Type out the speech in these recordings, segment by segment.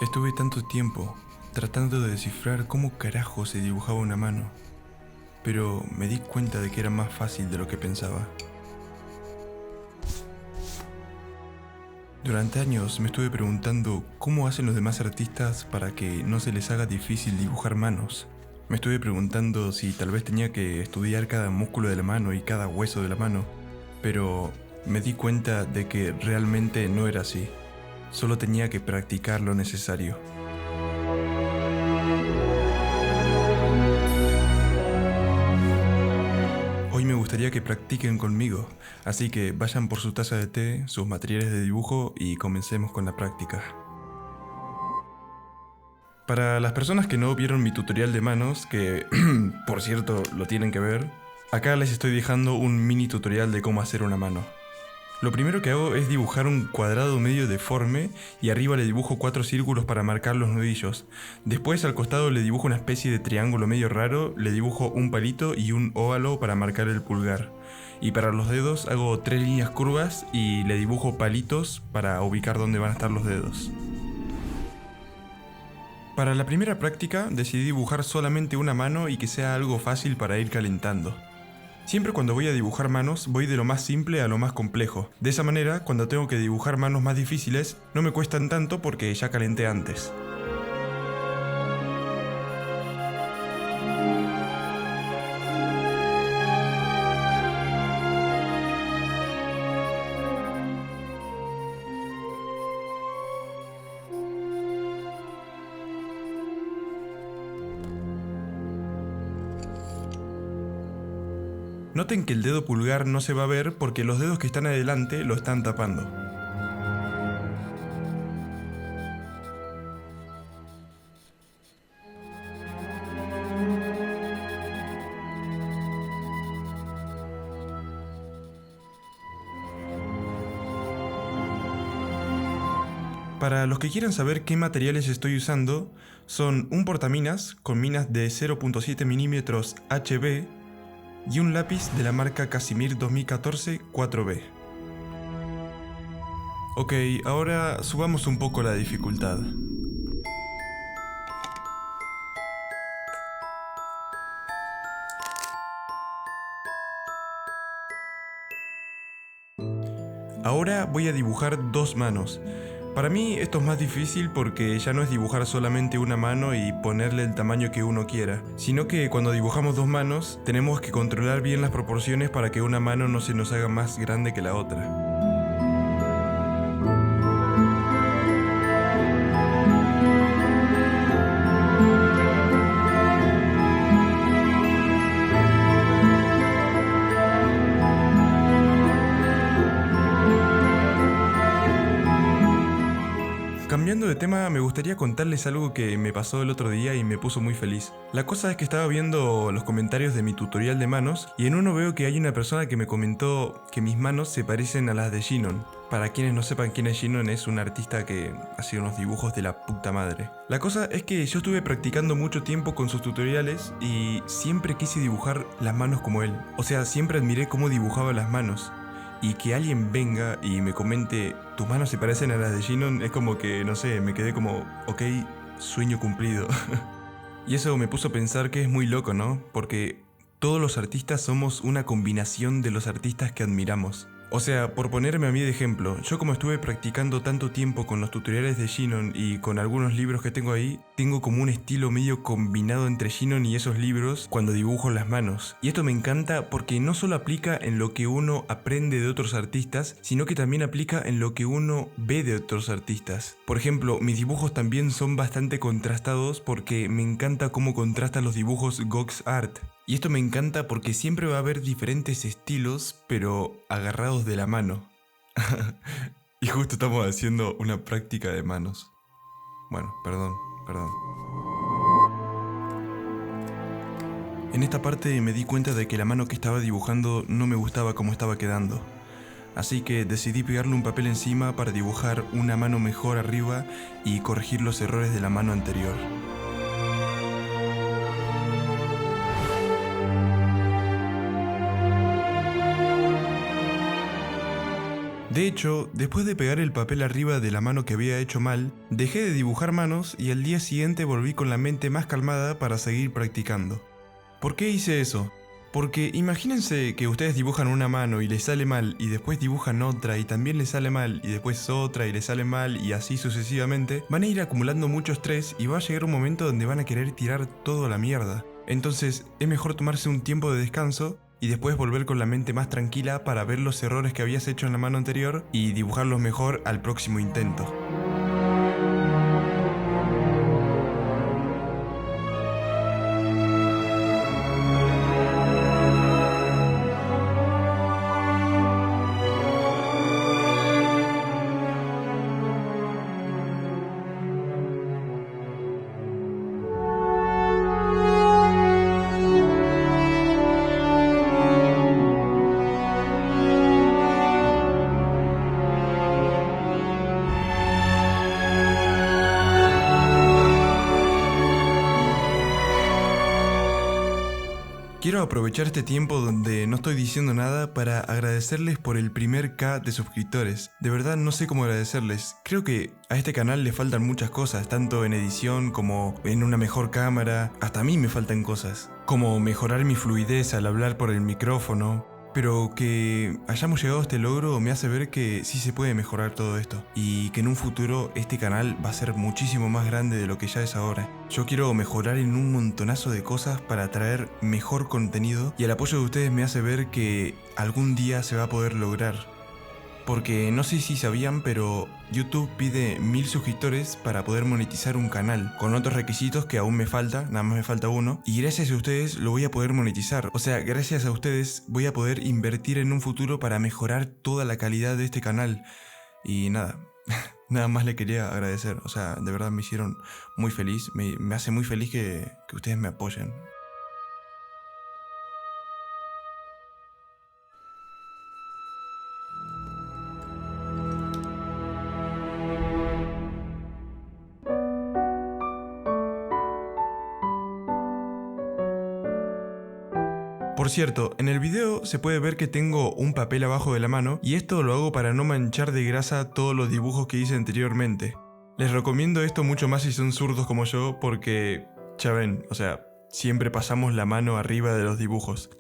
Estuve tanto tiempo tratando de descifrar cómo carajo se dibujaba una mano, pero me di cuenta de que era más fácil de lo que pensaba. Durante años me estuve preguntando cómo hacen los demás artistas para que no se les haga difícil dibujar manos. Me estuve preguntando si tal vez tenía que estudiar cada músculo de la mano y cada hueso de la mano, pero me di cuenta de que realmente no era así. Solo tenía que practicar lo necesario. Hoy me gustaría que practiquen conmigo, así que vayan por su taza de té, sus materiales de dibujo y comencemos con la práctica. Para las personas que no vieron mi tutorial de manos, que por cierto lo tienen que ver, acá les estoy dejando un mini tutorial de cómo hacer una mano. Lo primero que hago es dibujar un cuadrado medio deforme y arriba le dibujo 4 círculos para marcar los nudillos. Después al costado le dibujo una especie de triángulo medio raro, le dibujo un palito y un óvalo para marcar el pulgar. Y para los dedos hago 3 líneas curvas y le dibujo palitos para ubicar dónde van a estar los dedos. Para la primera práctica decidí dibujar solamente una mano y que sea algo fácil para ir calentando. Siempre cuando voy a dibujar manos, voy de lo más simple a lo más complejo. De esa manera, cuando tengo que dibujar manos más difíciles, no me cuestan tanto porque ya calenté antes. Noten que el dedo pulgar no se va a ver porque los dedos que están adelante lo están tapando. Para los que quieran saber qué materiales estoy usando, son un portaminas con minas de 0.7 mm HB y un lápiz de la marca Casimir 2014 4B. Ok, ahora subamos un poco la dificultad. Ahora voy a dibujar 2 manos. Para mí esto es más difícil porque ya no es dibujar solamente una mano y ponerle el tamaño que uno quiera, sino que cuando dibujamos 2 manos tenemos que controlar bien las proporciones para que una mano no se nos haga más grande que la otra. Cambiando de tema, me gustaría contarles algo que me pasó el otro día y me puso muy feliz. La cosa es que estaba viendo los comentarios de mi tutorial de manos y en uno veo que hay una persona que me comentó que mis manos se parecen a las de Shinon. Para quienes no sepan quién es Shinon, es un artista que hace unos dibujos de la puta madre. La cosa es que yo estuve practicando mucho tiempo con sus tutoriales y siempre quise dibujar las manos como él. O sea, siempre admiré cómo dibujaba las manos. Y que alguien venga y me comente, tus manos se parecen a las de Shinon, es como que, no sé, me quedé como, ok, sueño cumplido. Y eso me puso a pensar que es muy loco, ¿no? Porque todos los artistas somos una combinación de los artistas que admiramos. O sea, por ponerme a mí de ejemplo, yo como estuve practicando tanto tiempo con los tutoriales de Shinon y con algunos libros que tengo ahí, tengo como un estilo medio combinado entre Shinon y esos libros cuando dibujo las manos. Y esto me encanta porque no solo aplica en lo que uno aprende de otros artistas, sino que también aplica en lo que uno ve de otros artistas. Por ejemplo, mis dibujos también son bastante contrastados porque me encanta cómo contrastan los dibujos Gox Art. Y esto me encanta porque siempre va a haber diferentes estilos, pero agarrados de la mano. Y justo estamos haciendo una práctica de manos. Bueno, perdón. En esta parte me di cuenta de que la mano que estaba dibujando no me gustaba cómo estaba quedando. Así que decidí pegarle un papel encima para dibujar una mano mejor arriba y corregir los errores de la mano anterior. De hecho, después de pegar el papel arriba de la mano que había hecho mal, dejé de dibujar manos y al día siguiente volví con la mente más calmada para seguir practicando. ¿Por qué hice eso? Porque imagínense que ustedes dibujan una mano y les sale mal y después dibujan otra y también les sale mal y después otra y les sale mal y así sucesivamente, van a ir acumulando mucho estrés y va a llegar un momento donde van a querer tirar todo a la mierda. Entonces es mejor tomarse un tiempo de descanso y después volver con la mente más tranquila para ver los errores que habías hecho en la mano anterior y dibujarlos mejor al próximo intento. Quiero aprovechar este tiempo donde no estoy diciendo nada para agradecerles por el primer K de suscriptores. De verdad no sé cómo agradecerles. Creo que a este canal le faltan muchas cosas, tanto en edición como en una mejor cámara. Hasta a mí me faltan cosas, como mejorar mi fluidez al hablar por el micrófono. Pero que hayamos llegado a este logro me hace ver que sí se puede mejorar todo esto y que en un futuro este canal va a ser muchísimo más grande de lo que ya es ahora. Yo quiero mejorar en un montonazo de cosas para traer mejor contenido y el apoyo de ustedes me hace ver que algún día se va a poder lograr. Porque no sé si sabían, pero YouTube pide 1000 suscriptores para poder monetizar un canal, con otros requisitos que aún me falta, nada más me falta uno, y gracias a ustedes lo voy a poder monetizar. O sea, gracias a ustedes voy a poder invertir en un futuro para mejorar toda la calidad de este canal. Y nada, nada más le quería agradecer. O sea, de verdad me hicieron muy feliz, me hace muy feliz que ustedes me apoyen. Por cierto, en el video se puede ver que tengo un papel abajo de la mano y esto lo hago para no manchar de grasa todos los dibujos que hice anteriormente. Les recomiendo esto mucho más si son zurdos como yo porque, ya ven, o sea, siempre pasamos la mano arriba de los dibujos.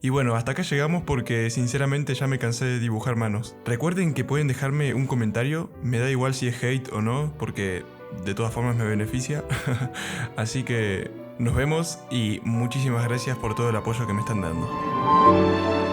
Y bueno, hasta acá llegamos porque sinceramente ya me cansé de dibujar manos. Recuerden que pueden dejarme un comentario, me da igual si es hate o no, porque de todas formas me beneficia. Así que nos vemos y muchísimas gracias por todo el apoyo que me están dando.